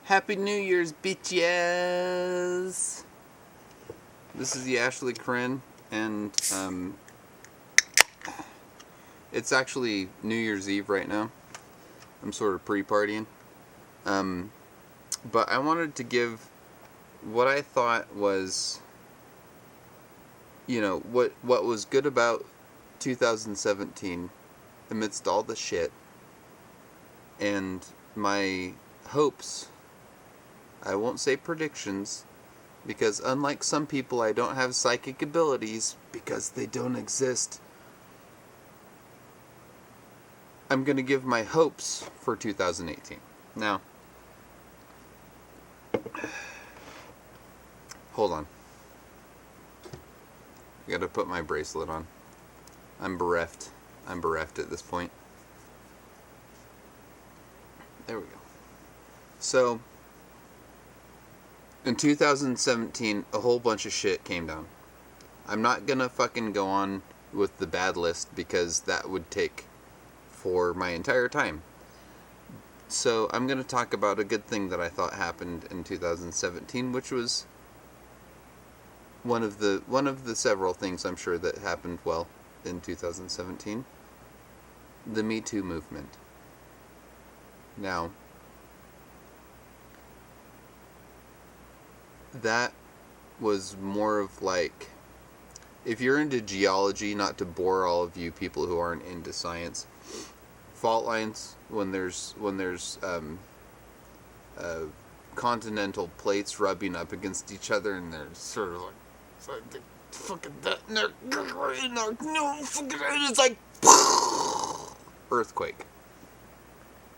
Happy New Year's, bitches! This is the Ashley Corinne, and it's actually New Year's Eve right now. I'm sort of pre-partying. But I wanted to give what I thought was, what was good about 2017 amidst all the shit, and my hopes. I won't say predictions, because unlike some people, I don't have psychic abilities, because they don't exist. I'm going to give my hopes for 2018. Now, hold on. I gotta put my bracelet on. I'm bereft. I'm bereft at this point. There we go. So, in 2017, a whole bunch of shit came down. I'm not gonna fucking go on with the bad list because that would take for my entire time. So I'm gonna talk about a good thing that I thought happened in 2017, which was one of the several things I'm sure that happened well in 2017. The Me Too movement. Now, that was more of like, if you're into geology, not to bore all of you people who aren't into science, fault lines, when there's continental plates rubbing up against each other, and they're sort of like fucking that, and it's like earthquake.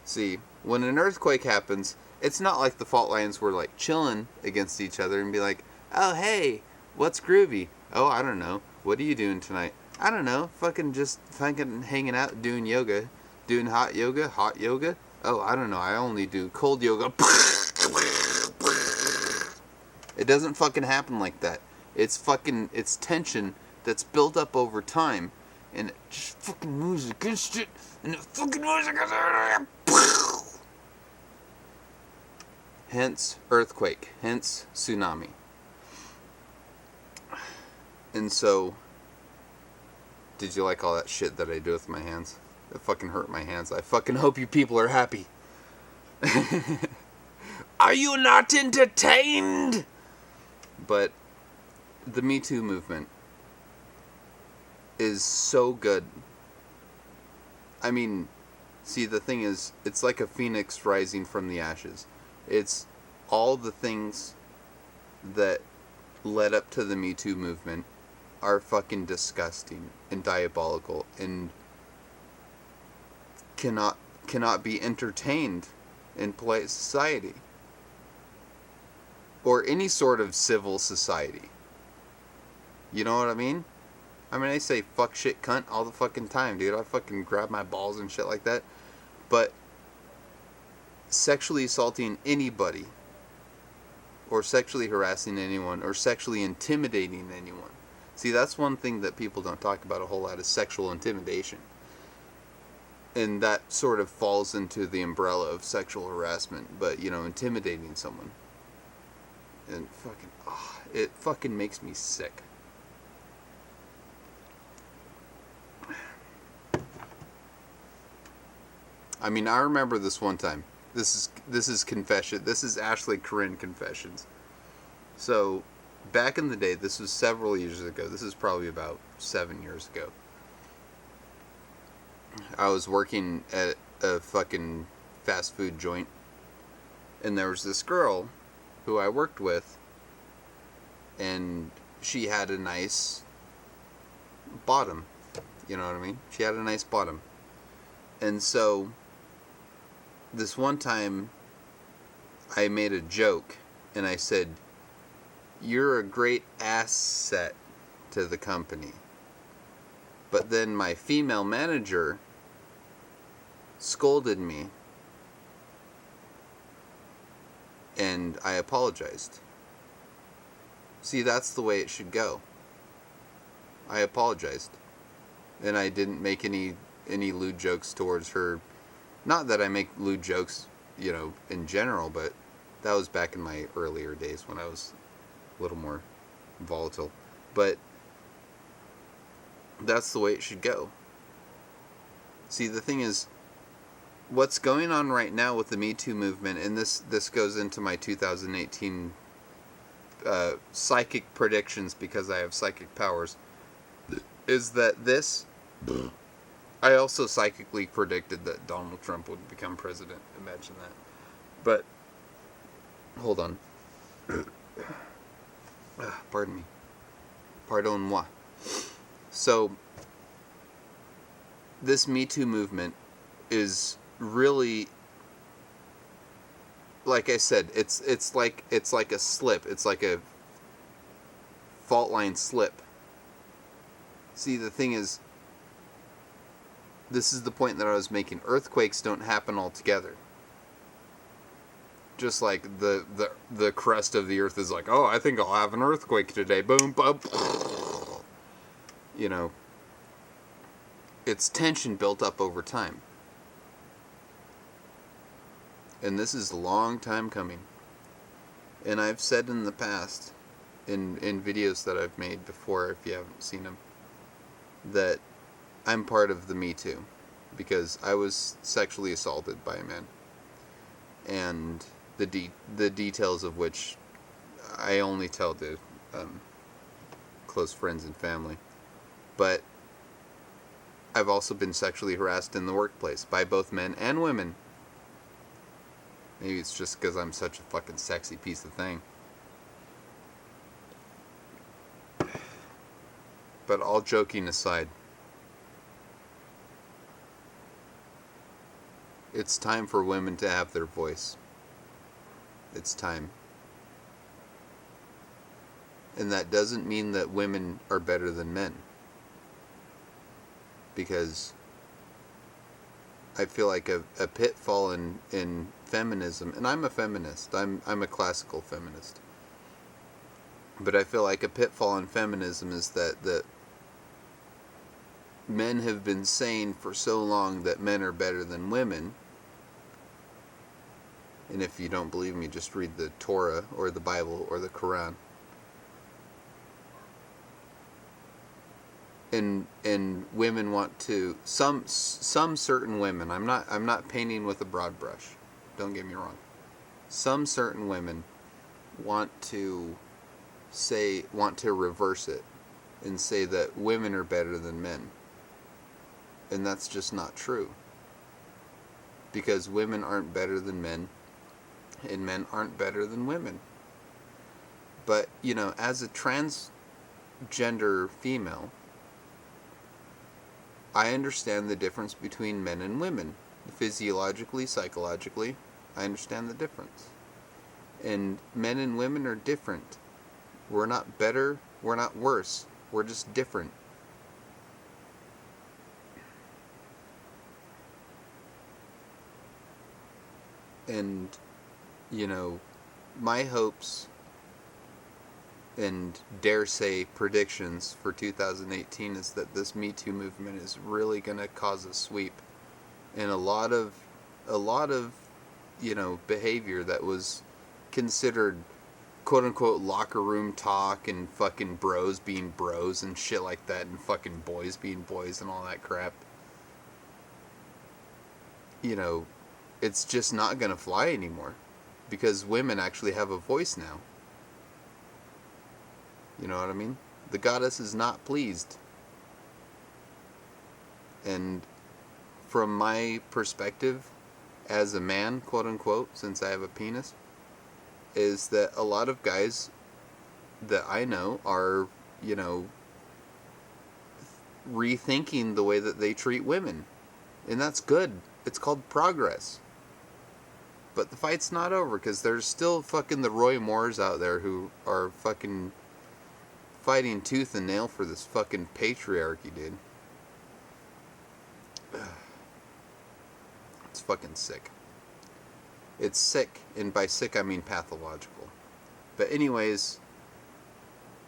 See, when an earthquake happens, it's not like the fault lines were like chilling against each other and be like, oh hey, what's groovy? Oh, I don't know. What are you doing tonight? I don't know. Just hanging out, doing yoga. Doing hot yoga? Oh, I don't know. I only do cold yoga. It doesn't fucking happen like that. It's tension that's built up over time, and it just fucking moves against it, and it fucking moves against it. Hence earthquake. Hence tsunami. And so, did you like all that shit that I do with my hands? It fucking hurt my hands. I fucking hope you people are happy. Are you not entertained? But the Me Too movement is so good. I mean, see, the thing is, it's like a phoenix rising from the ashes. It's all the things that led up to the Me Too movement are fucking disgusting and diabolical and cannot be entertained in polite society or any sort of civil society. You know what I mean? I mean, I say fuck, shit, cunt all the fucking time, dude. I fucking grab my balls and shit like that. But sexually assaulting anybody, or sexually harassing anyone, or sexually intimidating anyone. See, that's one thing that people don't talk about a whole lot, is sexual intimidation. And that sort of falls into the umbrella of sexual harassment, but, intimidating someone. And it fucking makes me sick. I mean, I remember this one time. This is confession. This is Ashley Corinne confessions. So, back in the day, this was several years ago. This is probably about 7 years ago. I was working at a fucking fast food joint, and there was this girl who I worked with, and she had a nice bottom. You know what I mean? She had a nice bottom. And so, this one time, I made a joke, and I said, "You're a great asset to the company." But then my female manager scolded me, and I apologized. See, that's the way it should go. I apologized. And I didn't make any lewd jokes towards her. Not that I make lewd jokes, in general, but That was back in my earlier days when I was a little more volatile. But that's the way it should go. See, the thing is, what's going on right now with the Me Too movement, and this goes into my 2018 psychic predictions because I have psychic powers, is that this... I also psychically predicted that Donald Trump would become president. Imagine that. But, hold on. Pardon me. Pardon-moi. So, this Me Too movement is really, like I said, it's like a slip. It's like a fault line slip. See, the thing is, this is the point that I was making. Earthquakes don't happen altogether. Just like the crust of the earth is like, oh, I think I'll have an earthquake today. Boom, boom. You know, it's tension built up over time. And this is a long time coming. And I've said in the past, in videos that I've made before, if you haven't seen them, that I'm part of the Me Too, because I was sexually assaulted by a man, and the details of which I only tell to close friends and family. But I've also been sexually harassed in the workplace by both men and women. Maybe it's just because I'm such a fucking sexy piece of thing. But all joking aside, it's time for women to have their voice. It's time. And that doesn't mean that women are better than men. Because I feel like a pitfall in feminism, and I'm a feminist, I'm a classical feminist, but I feel like a pitfall in feminism is that men have been saying for so long that men are better than women. And if you don't believe me, just read the Torah or the Bible or the Quran. And women want to, some certain women, I'm not painting with a broad brush, don't get me wrong. Some certain women want to reverse it and say that women are better than men. And that's just not true. Because women aren't better than men, and men aren't better than women. But, you know, as a transgender female, I understand the difference between men and women. Physiologically, psychologically, I understand the difference. And men and women are different. We're not better, we're not worse, we're just different. And, you know, my hopes and dare say predictions for 2018 is that this Me Too movement is really going to cause a sweep. And a lot of, you know, behavior that was considered quote unquote locker room talk and fucking bros being bros and shit like that and fucking boys being boys and all that crap. You know, it's just not going to fly anymore because women actually have a voice now. You know what I mean? The goddess is not pleased. And from my perspective as a man, quote unquote, since I have a penis, is that a lot of guys that I know are, you know, rethinking the way that they treat women. And that's good. It's called progress. But the fight's not over because there's still fucking the Roy Moores out there who are fucking fighting tooth and nail for this fucking patriarchy, dude. It's fucking sick. It's sick, and by sick I mean pathological. But anyways,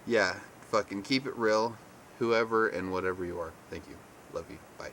yeah, fucking keep it real, whoever and whatever you are. Thank you. Love you. Bye.